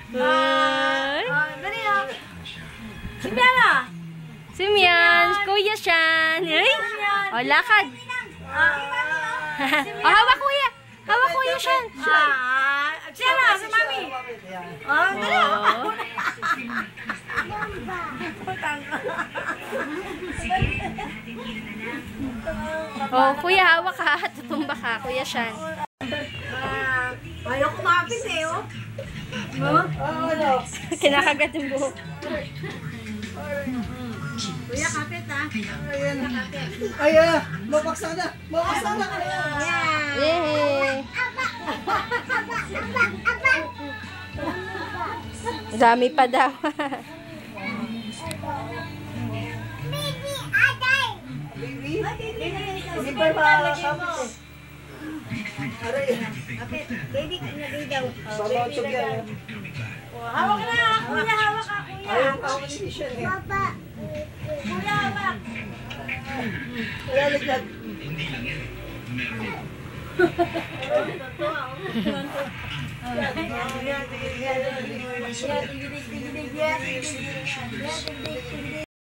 Dali na. Si Miana. Si Mian. Kuya Shan. Ay. O, lakad. O, hawak kuya. Hawak kuya Shan. Siya na, si Mami. Dali na. Oh, kuya, hawak ka. Tutumba ka, Kuya Shan. Ayaw kumapit eh, oh. Kinakagat yung buhok. Kuya, kapit ha. Ayan, mabaksa na. Mabaksa na. Yay! Dami pa daw. Baby? Hindi pa makakapit eh. Aray. Baby, baby daw. Babautsog yan. Hawak na. Kuya, hawak ka, kuya. Ayaw ako ni Michelle eh. Kuya, hawak. Wala ligad. Yan,